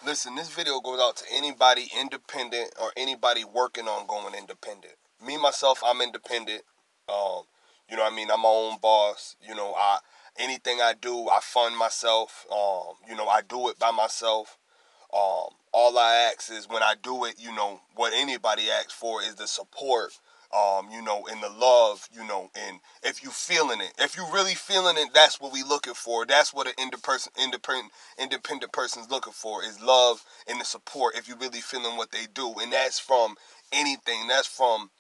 Listen, this video goes out to anybody independent or anybody working on going independent. Me, myself, I'm independent. Um, you know what I mean? I'm my own boss. Anything I do, I fund myself. I do it by myself. All I ask is when I do it, what anybody asks for is the support, and the love, and if you feeling it, if you really feeling it, that's what we looking for. That's what an independent person's looking for is love and the support. If you really feeling what they do, and that's from anything. That's from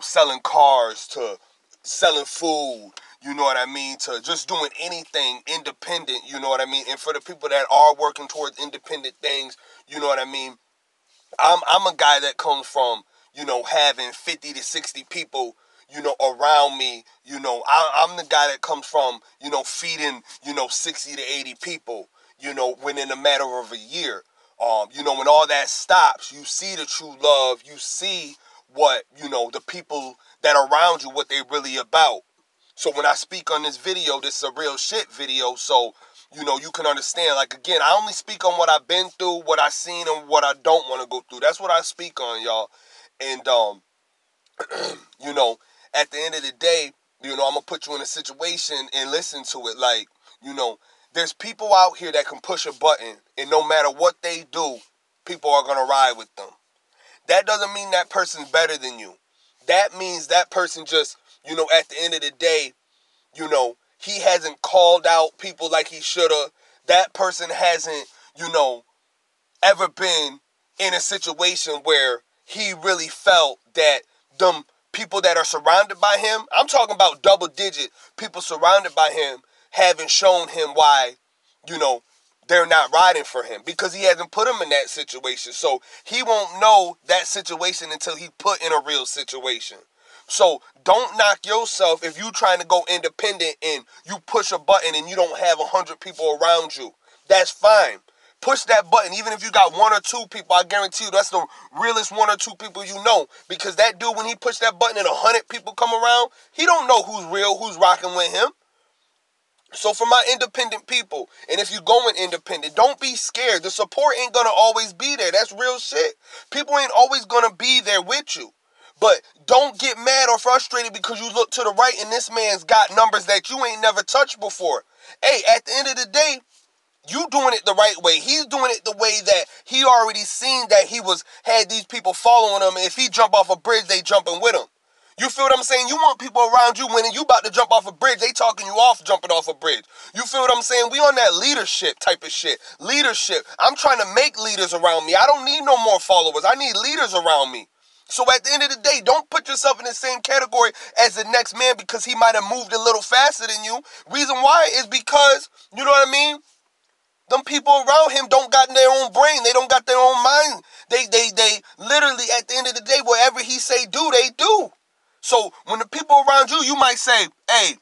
selling cars to selling food, you know what I mean, to just doing anything independent, you know what I mean. And for the people that are working towards independent things, you know what I mean, I'm a guy that comes from, having 50 to 60 people, around me. I'm the guy that comes from, feeding, 60 to 80 people, within a matter of a year. When all that stops, you see the true love, you see what, the people that are around you, what they really about. So when I speak on this video, this is a real shit video, so, you can understand. Like, again, I only speak on what I've been through, what I've seen, and what I don't want to go through. That's what I speak on, y'all. And, at the end of the day, I'm going to put you in a situation and listen to it. Like, there's people out here that can push a button, and no matter what they do, people are going to ride with them. That doesn't mean that person's better than you. That means that person just, at the end of the day, he hasn't called out people like he should have. That person hasn't, ever been in a situation where he really felt that them people that are surrounded by him, I'm talking about double digit people surrounded by him, haven't shown him why, they're not riding for him, because he hasn't put him in that situation. So he won't know that situation until he put in a real situation. So don't knock yourself if you trying to go independent and you push a button and you don't have 100 people around you. That's fine. Push that button. Even if you got one or two people, I guarantee you that's the realest one or two people you know. Because that dude, when he pushed that button and 100 people come around, he don't know who's real, who's rocking with him. So for my independent people, and if you're going independent, don't be scared. The support ain't going to always be there. That's real shit. People ain't always going to be there with you. But don't get mad or frustrated because you look to the right and this man's got numbers that you ain't never touched before. Hey, at the end of the day, you doing it the right way. He's doing it the way that he already seen that he had these people following him. And if he jump off a bridge, they jumping with him. You feel what I'm saying? You want people around you when you about to jump off a bridge, they talking you off jumping off a bridge. You feel what I'm saying? We on that leadership type of shit. Leadership. I'm trying to make leaders around me. I don't need no more followers. I need leaders around me. So at the end of the day, don't put yourself in the same category as the next man because he might have moved a little faster than you. Reason why is because, you know what I mean? Them people around him don't got their own brain. They don't got their own mind. They literally, at the end of the day, whatever he say do, they do. So when the people around you, you might say, hey,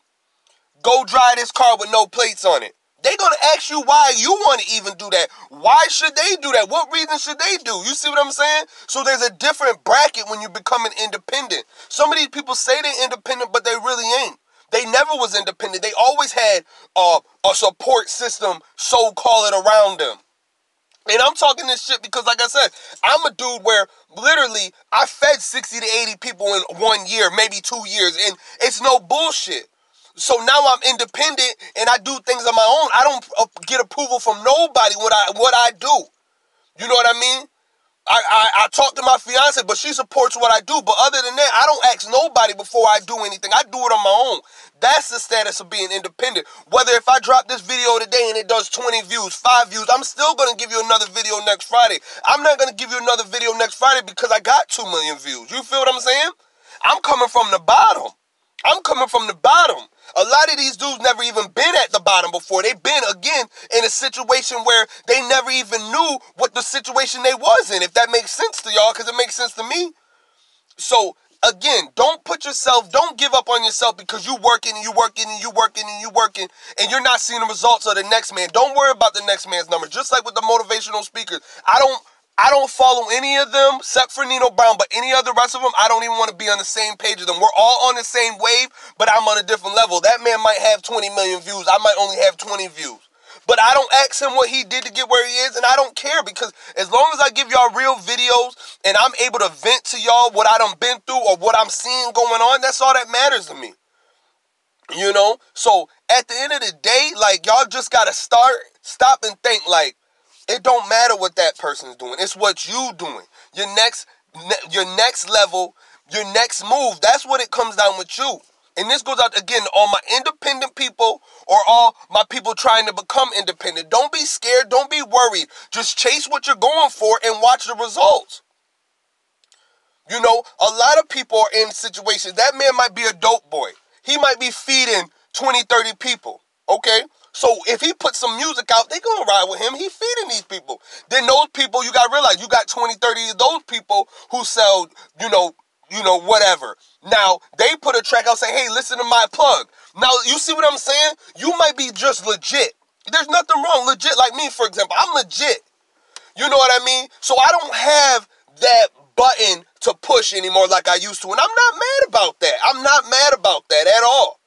go drive this car with no plates on it. They're going to ask you why you want to even do that. Why should they do that? What reason should they do? You see what I'm saying? So there's a different bracket when you become an independent. Some of these people say they're independent, but they really ain't. They never was independent. They always had a support system, so-called, around them. And I'm talking this shit because, like I said, I'm a dude where literally I fed 60 to 80 people in 1 year, maybe 2 years, and it's no bullshit. So now I'm independent and I do things on my own. I don't get approval from nobody what I do. You know what I mean? I talk to my fiance, but she supports what I do. But other than that, I don't ask nobody before I do anything. I do it on my own. That's the status of being independent. Whether if I drop this video today and it does 20 views, 5 views, I'm still going to give you another video next Friday. I'm not going to give you another video next Friday because I got 2 million views. You feel what I'm saying? I'm coming from the bottom. I'm coming from the bottom. A lot of these dudes never even been at the bottom before. They've been, again, in a situation where they never even knew what the situation they was in, if that makes sense to y'all, because it makes sense to me. So, again, don't give up on yourself because you working and you working and you working and you working and you're not seeing the results of the next man. Don't worry about the next man's numbers. Just like with the motivational speakers. I don't follow any of them except for Nino Brown, but any other rest of them, I don't even want to be on the same page as them. We're all on the same wave, but I'm on a different level. That man might have 20 million views. I might only have 20 views. But I don't ask him what he did to get where he is, and I don't care. because as long as I give y'all real videos and I'm able to vent to y'all what I done been through or what I'm seeing going on, that's all that matters to me. You know? So at the end of the day, like, y'all just gotta stop and think, like, it don't matter what that person's doing. It's what you doing. Your next level, your next move. That's what it comes down with you. And this goes out again to all my independent people or all my people trying to become independent. Don't be scared. Don't be worried. Just chase what you're going for and watch the results. You know, a lot of people are in situations. That man might be a dope boy. He might be feeding 20, 30 people. Okay? So if he puts some music out, they gonna ride with him. He feeding these people. Then those people, you gotta realize, you got 20, 30 of those people who sell, whatever. Now, they put a track out saying, hey, listen to my plug. Now, you see what I'm saying? You might be just legit. There's nothing wrong. Legit, like me, for example. I'm legit. You know what I mean? So I don't have that button to push anymore like I used to. And I'm not mad about that. I'm not mad about that at all.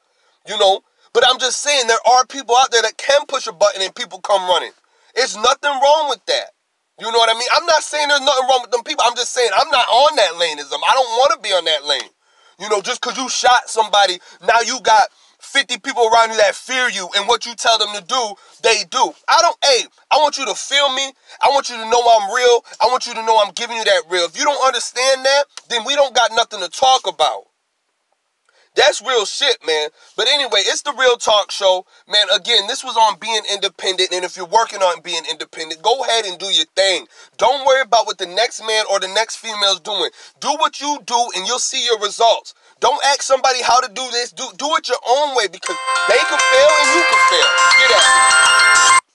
You know? But I'm just saying there are people out there that can push a button and people come running. There's nothing wrong with that. You know what I mean? I'm not saying there's nothing wrong with them people. I'm just saying I'm not on that laneism. I don't want to be on that lane. You know, just because you shot somebody, now you got 50 people around you that fear you, and what you tell them to do, they do. I want you to feel me. I want you to know I'm real. I want you to know I'm giving you that real. If you don't understand that, then we don't got nothing to talk about. That's real shit, man. But anyway, it's the Real Talk Show. Man, again, this was on being independent. And if you're working on being independent, go ahead and do your thing. Don't worry about what the next man or the next female is doing. Do what you do and you'll see your results. Don't ask somebody how to do this. Do it your own way because they can fail and you can fail. Get at it.